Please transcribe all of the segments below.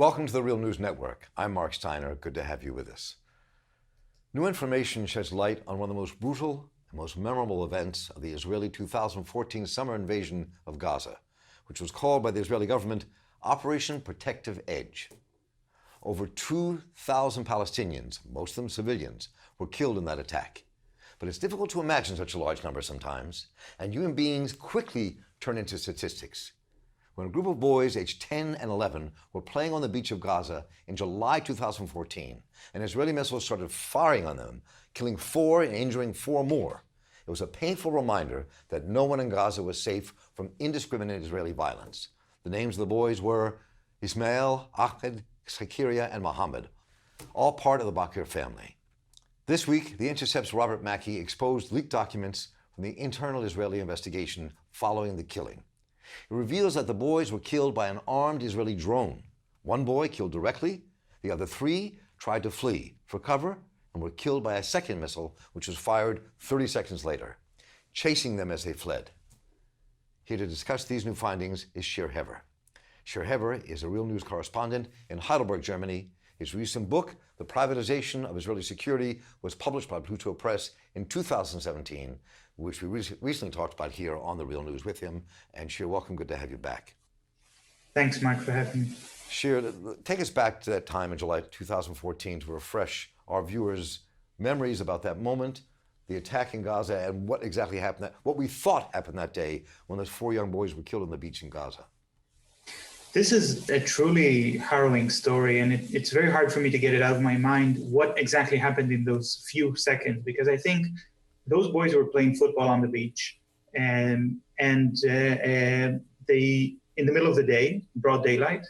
Welcome to the Real News Network. I'm Mark Steiner. Good to have you with us. New information sheds light on one of the most brutal and most memorable events of the Israeli 2014 summer invasion of Gaza, which was called by the Israeli government Operation Protective Edge. Over 2,000 Palestinians, most of them civilians, were killed in that attack. But it's difficult to imagine such a large number sometimes, and human beings quickly turn into statistics. When a group of boys aged 10 and 11 were playing on the beach of Gaza in July 2014, and Israeli missiles started firing on them, killing 4 and injuring 4 more, it was a painful reminder that no one in Gaza was safe from indiscriminate Israeli violence. The names of the boys were Ismail, Ahmed, Zakaria, and Mohammed, all part of the Bakir family. This week, the Intercept's Robert Mackey exposed leaked documents from the internal Israeli investigation following the killing. It reveals that the boys were killed by an armed Israeli drone. One boy killed directly, the other 3 tried to flee for cover and were killed by a second missile, which was fired 30 seconds later, chasing them as they fled. Here to discuss these new findings is Shir Hever. Shir Hever is a Real News correspondent in Heidelberg, Germany. His recent book, The Privatization of Israeli Security, was published by Pluto Press in 2017, which we recently talked about here on The Real News with him. And Shir, welcome. Good to have you back. Thanks, Mark, for having me. Shir, take us back to that time in July 2014 to refresh our viewers' memories about that moment, the attack in Gaza, and what exactly happened, what we thought happened that day when those 4 young boys were killed on the beach in Gaza. This is a truly harrowing story, and it's very hard for me to get it out of my mind what exactly happened in those few seconds, because I think those boys were playing football on the beach, and they, in the middle of the day, broad daylight,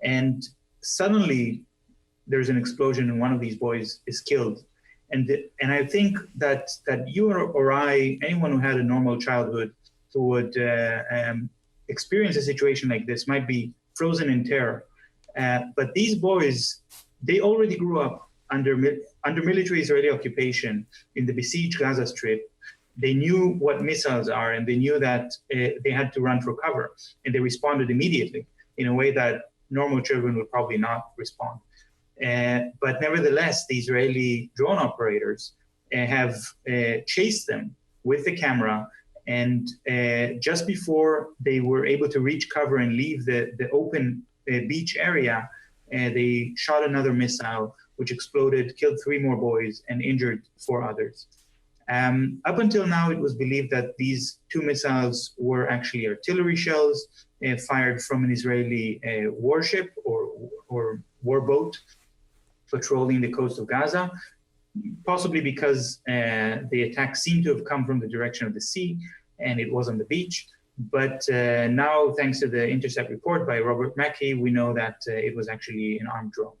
and suddenly there's an explosion and one of these boys is killed. And I think that you or I, anyone who had a normal childhood who would experience a situation like this might be frozen in terror. But these boys, they already grew up under military Israeli occupation in the besieged Gaza Strip. They knew what missiles are, and they knew that they had to run for cover. And they responded immediately in a way that normal children would probably not respond. But nevertheless, the Israeli drone operators have chased them with the camera, and just before they were able to reach cover and leave the open beach area, they shot another missile, which exploded, killed 3 more boys, and injured 4 others. Up until now, it was believed that these 2 missiles were actually artillery shells fired from an Israeli warship or warboat patrolling the coast of Gaza, possibly because the attack seemed to have come from the direction of the sea and it was on the beach. But now, thanks to the Intercept report by Robert Mackey, we know that it was actually an armed drone.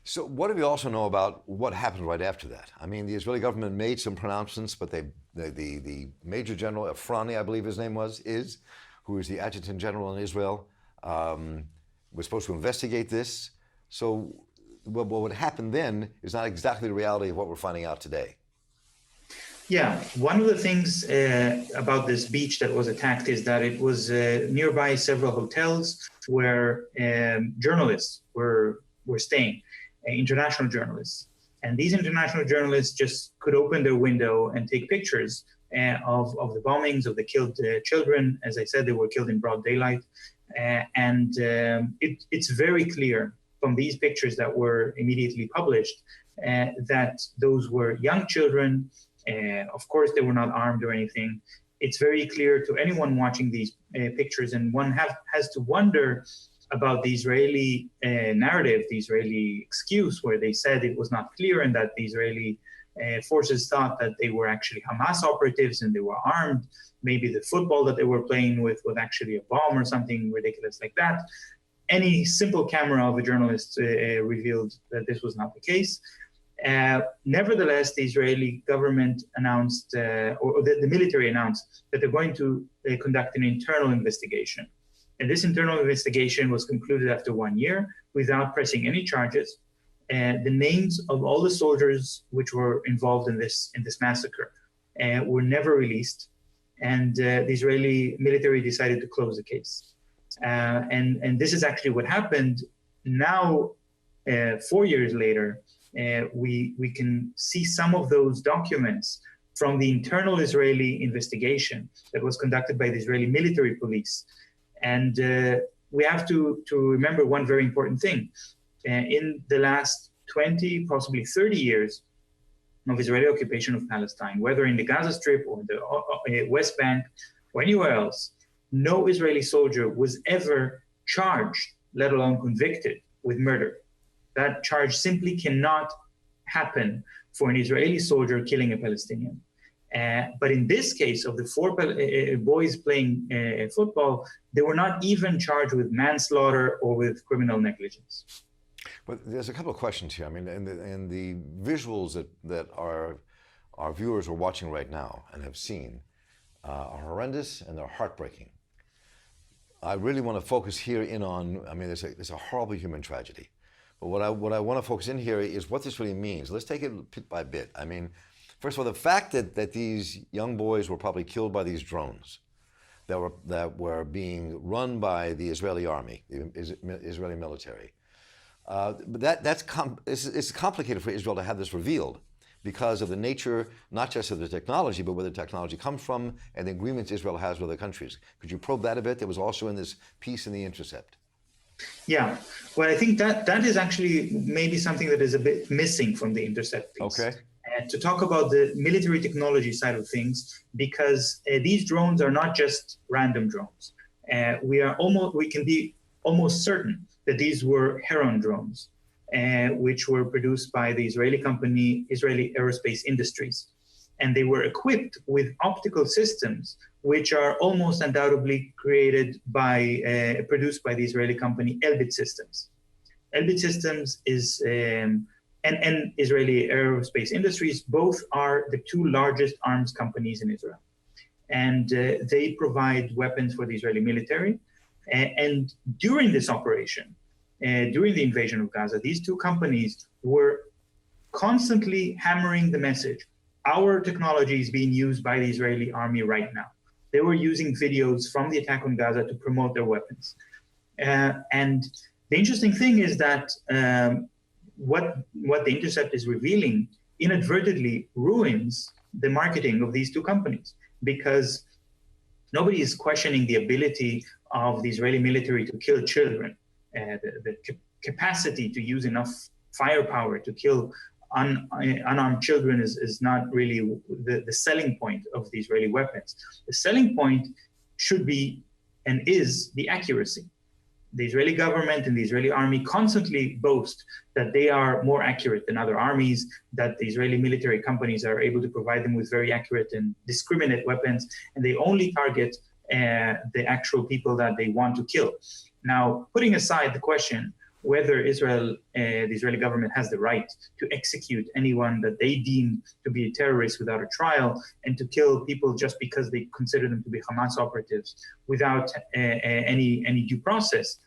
So what do we also know about what happened right after that? I mean, the Israeli government made some pronouncements, but the Major General Efrani, I believe his name is, who is the Adjutant General in Israel, was supposed to investigate this. So what happened then is not exactly the reality of what we're finding out today. Yeah, one of the things about this beach that was attacked is that it was nearby several hotels where journalists were staying, international journalists. And these international journalists just could open their window and take pictures of the bombings, of the killed children. As I said, they were killed in broad daylight. It's very clear from these pictures that were immediately published that those were young children. Of course, they were not armed or anything. It's very clear to anyone watching these pictures, and one has to wonder about the Israeli narrative, the Israeli excuse, where they said it was not clear and that the Israeli forces thought that they were actually Hamas operatives and they were armed. Maybe the football that they were playing with was actually a bomb or something ridiculous like that. Any simple camera of a journalist revealed that this was not the case. Nevertheless, the Israeli government announced, or the military announced, that they're going to conduct an internal investigation. And this internal investigation was concluded after 1 year without pressing any charges. The names of all the soldiers which were involved in this massacre were never released. And the Israeli military decided to close the case. And this is actually what happened. now, 4 years later, we can see some of those documents from the internal Israeli investigation that was conducted by the Israeli military police. And we have to remember one very important thing. In the last 20, possibly 30 years of Israeli occupation of Palestine, whether in the Gaza Strip or the West Bank or anywhere else, no Israeli soldier was ever charged, let alone convicted, with murder. That charge simply cannot happen for an Israeli soldier killing a Palestinian. But in this case of the four boys playing football, they were not even charged with manslaughter or with criminal negligence. But there's a couple of questions here. I mean, and the visuals that our viewers are watching right now and have seen are horrendous and they're heartbreaking. I really want to focus here in on, I mean, it's a horrible human tragedy. But what I want to focus in here is what this really means. Let's take it bit by bit. I mean, first of all, the fact that these young boys were probably killed by these drones that were being run by the Israeli army, the Israeli military. But it's complicated for Israel to have this revealed because of the nature, not just of the technology, but where the technology comes from and the agreements Israel has with other countries. Could you probe that a bit? That was also in this piece in the Intercept. Yeah, well, I think that is actually maybe something that is a bit missing from the Intercept piece. Okay. To talk about the military technology side of things, because these drones are not just random drones. We can be almost certain that these were Heron drones, which were produced by the Israeli company, Israeli Aerospace Industries. And they were equipped with optical systems, which are almost undoubtedly produced by the Israeli company Elbit Systems. Elbit Systems is, and Israeli Aerospace Industries, both are the two largest arms companies in Israel. And they provide weapons for the Israeli military. And during this operation, during the invasion of Gaza, these two companies were constantly hammering the message: our technology is being used by the Israeli army right now. They were using videos from the attack on Gaza to promote their weapons. And the interesting thing is that what the Intercept is revealing inadvertently ruins the marketing of these two companies, because nobody is questioning the ability of the Israeli military to kill children. The capacity to use enough firepower to kill unarmed children is not really the selling point of the Israeli weapons. The selling point should be and is the accuracy. The Israeli government and the Israeli army constantly boast that they are more accurate than other armies, that the Israeli military companies are able to provide them with very accurate and discriminate weapons, and they only target the actual people that they want to kill. Now, putting aside the question whether the Israeli government has the right to execute anyone that they deem to be a terrorist without a trial and to kill people just because they consider them to be Hamas operatives without any due process.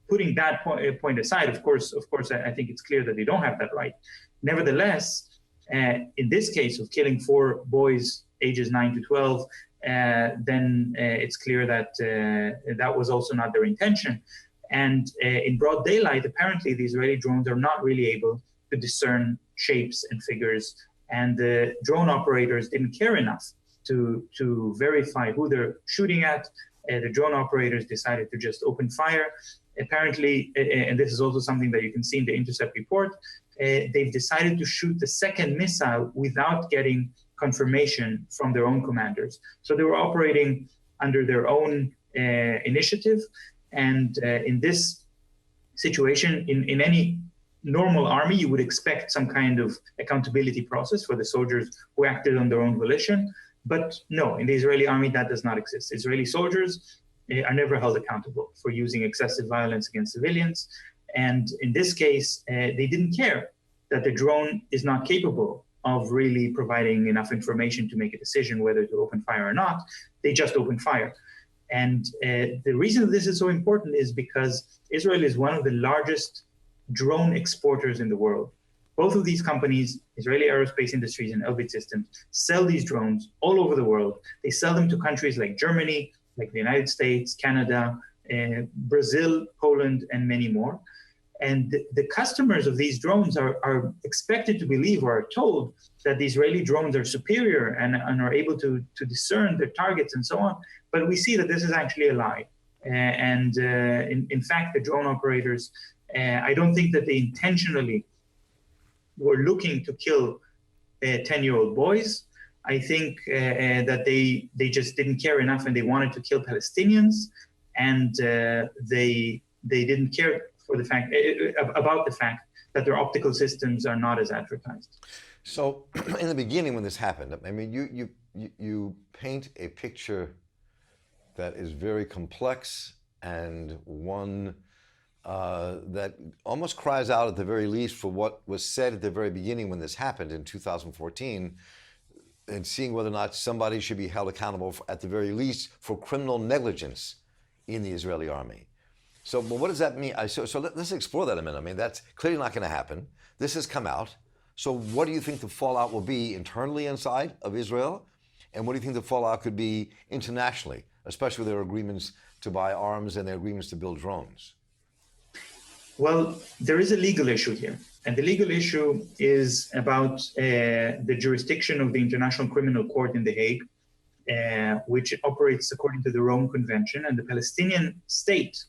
Putting that point aside, of course, I think it's clear that they don't have that right. Nevertheless, in this case of killing 4 boys ages 9 to 12, then it's clear that that was also not their intention. And in broad daylight, apparently the Israeli drones are not really able to discern shapes and figures, and the drone operators didn't care enough to verify who they're shooting at. The drone operators decided to just open fire. Apparently, and this is also something that you can see in the Intercept report, they've decided to shoot the second missile without getting confirmation from their own commanders. So they were operating under their own initiative. And in this situation, in any normal army, you would expect some kind of accountability process for the soldiers who acted on their own volition. But no, in the Israeli army, that does not exist. Israeli soldiers are never held accountable for using excessive violence against civilians. And in this case, they didn't care that the drone is not capable of really providing enough information to make a decision whether to open fire or not. They just opened fire. And the reason this is so important is because Israel is one of the largest drone exporters in the world. Both of these companies, Israeli Aerospace Industries and Elbit Systems, sell these drones all over the world. They sell them to countries like Germany, like the United States, Canada, Brazil, Poland, and many more. And the customers of these drones are expected to believe or are told that the Israeli drones are superior and are able to discern their targets and so on. But we see that this is actually a lie. In fact, the drone operators, I don't think that they intentionally were looking to kill 10-year-old boys. I think that they just didn't care enough and they wanted to kill Palestinians, and they didn't care for the fact about the fact that their optical systems are not as advertised. So, in the beginning, when this happened, I mean, you paint a picture that is very complex and one that almost cries out at the very least for what was said at the very beginning when this happened in 2014, and seeing whether or not somebody should be held accountable for, at the very least, for criminal negligence in the Israeli army. So, but what does that mean? Let's explore that a minute. I mean, that's clearly not going to happen. This has come out. So what do you think the fallout will be internally inside of Israel? And what do you think the fallout could be internationally, especially with their agreements to buy arms and their agreements to build drones? Well, there is a legal issue here. And the legal issue is about the jurisdiction of the International Criminal Court in The Hague, which operates according to the Rome Convention. And the Palestinian state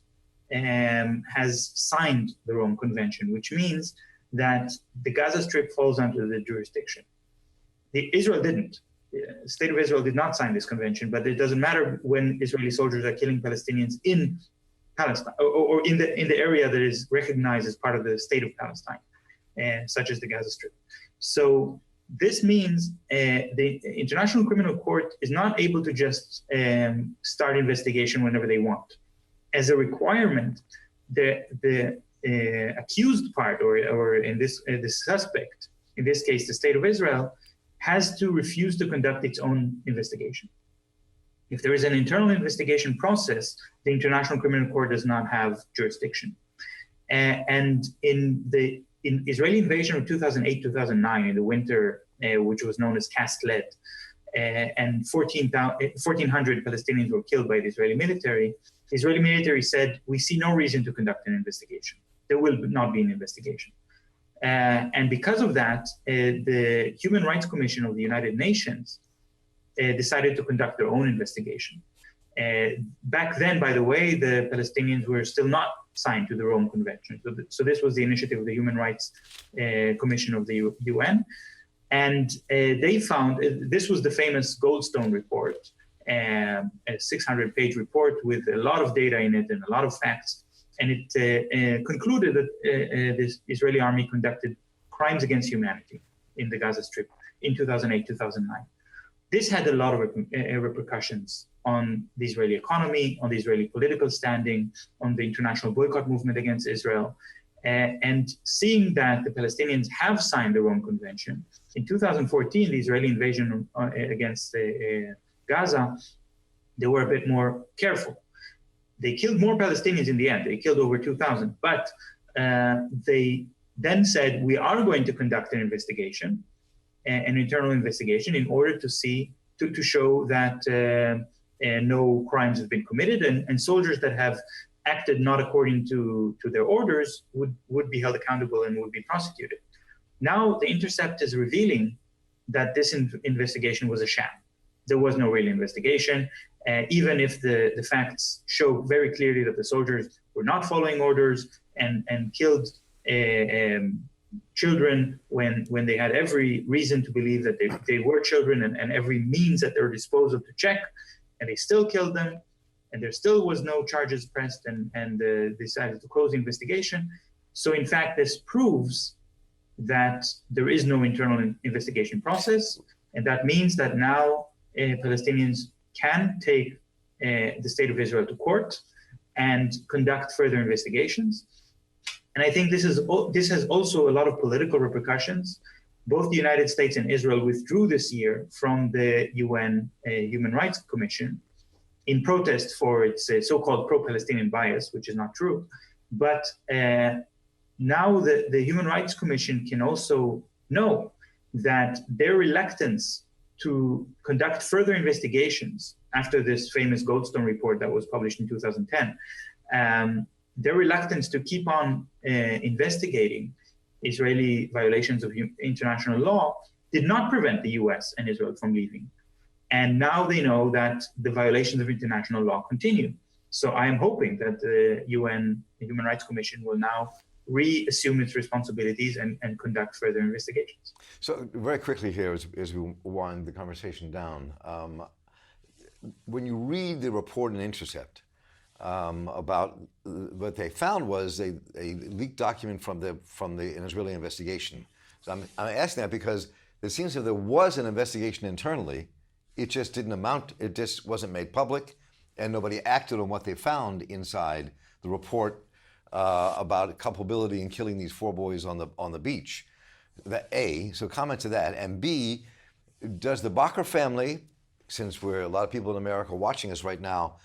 has signed the Rome Convention, which means that the Gaza Strip falls under the jurisdiction. Israel didn't. The state of Israel did not sign this convention, but it doesn't matter when Israeli soldiers are killing Palestinians in Palestine or in the area that is recognized as part of the state of Palestine, such as the Gaza Strip. So this means the International Criminal Court is not able to just start investigation whenever they want. As a requirement, the accused part, or in this the suspect, in this case the state of Israel, has to refuse to conduct its own investigation. If there is an internal investigation process, the International Criminal Court does not have jurisdiction. And in the Israeli invasion of 2008-2009, in the winter, which was known as Cast Lead, and 1,400 Palestinians were killed by the Israeli military, the Israeli military said, we see no reason to conduct an investigation. There will not be an investigation. And because of that, the Human Rights Commission of the United Nations decided to conduct their own investigation. Back then, by the way, the Palestinians were still not signed to the Rome Convention. So this was the initiative of the Human Rights Commission of the UN. And they found, this was the famous Goldstone report, a 600-page report with a lot of data in it and a lot of facts. And it concluded that this Israeli army conducted crimes against humanity in the Gaza Strip in 2008-2009. This had a lot of repercussions on the Israeli economy, on the Israeli political standing, on the international boycott movement against Israel. And seeing that the Palestinians have signed the Rome Convention, in 2014, the Israeli invasion against Gaza, they were a bit more careful. They killed more Palestinians in the end. They killed over 2,000. But they then said, we are going to conduct an investigation, an internal investigation, in order to see, to show that no crimes have been committed, and soldiers that have acted not according to their orders would be held accountable and would be prosecuted. Now the Intercept is revealing that this investigation was a sham. There was no real investigation, even if the facts show very clearly that the soldiers were not following orders and killed children when they had every reason to believe that they were children, and every means at their disposal to check, and they still killed them, and there still was no charges pressed, and decided to close the investigation. So in fact, this proves that there is no internal investigation process, and that means that now Palestinians can take the state of Israel to court and conduct further investigations. And I think this has also a lot of political repercussions. Both the United States and Israel withdrew this year from the UN Human Rights Commission in protest for its so-called pro-Palestinian bias, which is not true. But now the Human Rights Commission can also know that their reluctance to conduct further investigations after this famous Goldstone report that was published in 2010, their reluctance to keep on investigating Israeli violations of international law did not prevent the US and Israel from leaving. And now they know that the violations of international law continue. So I am hoping that the UN Human Rights Commission will now reassume its responsibilities and conduct further investigations. So very quickly here, as we wind the conversation down, when you read the report in Intercept about what they found was a leaked document from an Israeli investigation. So I'm asking that because it seems that there was an investigation internally. It just didn't amount. It just wasn't made public, and nobody acted on what they found inside the report about culpability in killing these 4 boys on the beach. So comment to that, and B, does the Bakr family, since we're a lot of people in America watching us right now,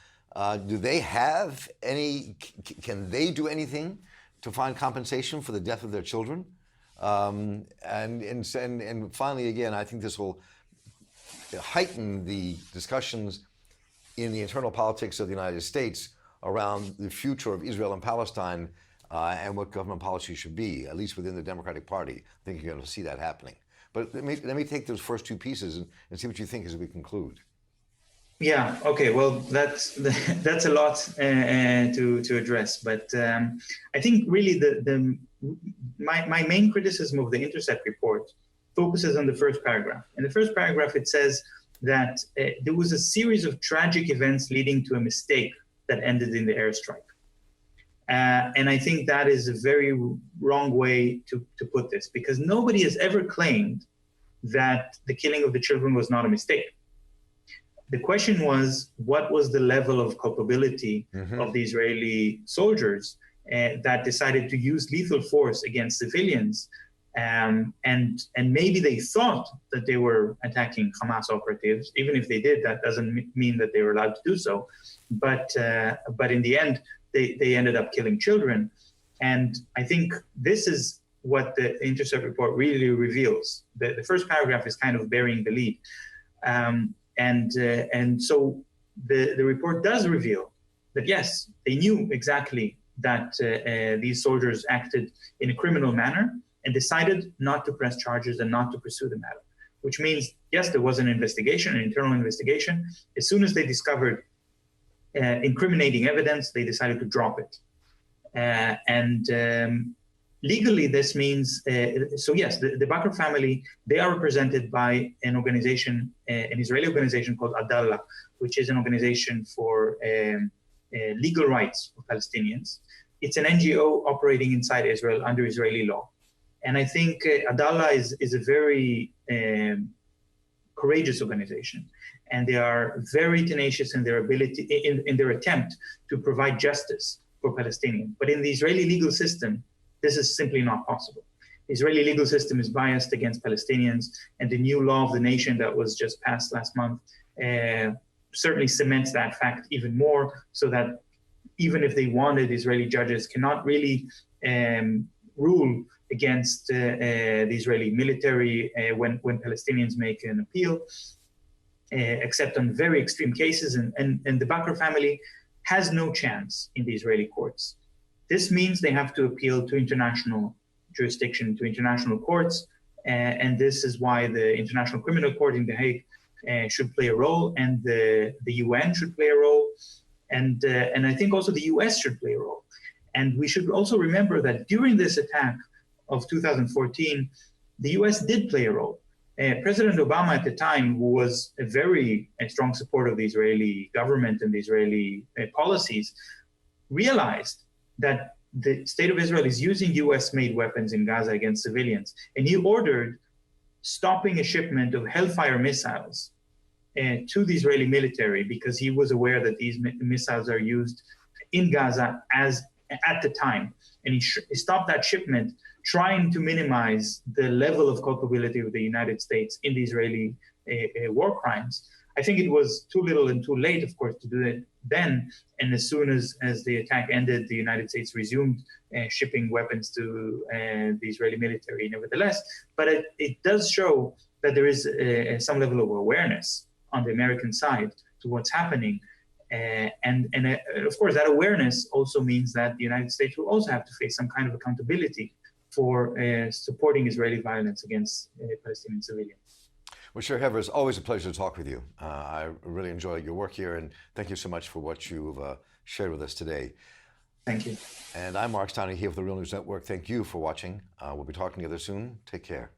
do they have any? Can they do anything to find compensation for the death of their children? And finally, again, I think this will heighten the discussions in the internal politics of the United States around the future of Israel and Palestine and what government policy should be, at least within the Democratic Party. I think you're going to see that happening. But let me take those first 2 pieces and see what you think as we conclude. Yeah. Okay. Well, that's a lot to address, but I think really my main criticism of the Intercept report focuses on the first paragraph. In the first paragraph, it says that there was a series of tragic events leading to a mistake that ended in the airstrike. And I think that is a very wrong way to put this, because nobody has ever claimed that the killing of the children was not a mistake. The question was, what was the level of culpability of the Israeli soldiers that decided to use lethal force against civilians? And maybe they thought that they were attacking Hamas operatives. Even if they did, that doesn't mean that they were allowed to do so. But in the end, they ended up killing children. And I think this is what the Intercept report really reveals. The first paragraph is kind of burying the lead. And so the report does reveal that, yes, they knew exactly that these soldiers acted in a criminal manner and decided not to press charges and not to pursue the matter, which means, yes, there was an investigation, an internal investigation. As soon as they discovered incriminating evidence, they decided to drop it. Legally, this means, so yes, the Bakr family, they are represented by an organization, an Israeli organization called Adallah, which is an organization for legal rights of Palestinians. It's an NGO operating inside Israel under Israeli law. And I think Adallah is a very courageous organization. And they are very tenacious in their ability, in their attempt to provide justice for Palestinians. But in the Israeli legal system, this is simply not possible. The Israeli legal system is biased against Palestinians, and the new law of the nation that was just passed last month certainly cements that fact even more, so that even if they wanted, Israeli judges cannot really rule against the Israeli military when Palestinians make an appeal, except on very extreme cases. And the Bakr family has no chance in the Israeli courts. This means they have to appeal to international jurisdiction, to international courts, and this is why the International Criminal Court in The Hague should play a role, and the UN should play a role, and I think also the US should play a role. And we should also remember that during this attack of 2014, the US did play a role. President Obama at the time, who was a very strong supporter of the Israeli government and the Israeli policies, realized that the state of Israel is using US-made weapons in Gaza against civilians. And he ordered stopping a shipment of Hellfire missiles to the Israeli military, because he was aware that these missiles are used in Gaza at the time. And he stopped that shipment, trying to minimize the level of culpability of the United States in the Israeli war crimes. I think it was too little and too late, of course, to do it then. And as soon as the attack ended, the United States resumed shipping weapons to the Israeli military nevertheless. But it does show that there is some level of awareness on the American side to what's happening. And of course, that awareness also means that the United States will also have to face some kind of accountability for supporting Israeli violence against Palestinian civilians. Well, Shir Hever, it's always a pleasure to talk with you. I really enjoy your work here, and thank you so much for what you've shared with us today. Thank you. And I'm Mark Steiner here with the Real News Network. Thank you for watching. We'll be talking together soon. Take care.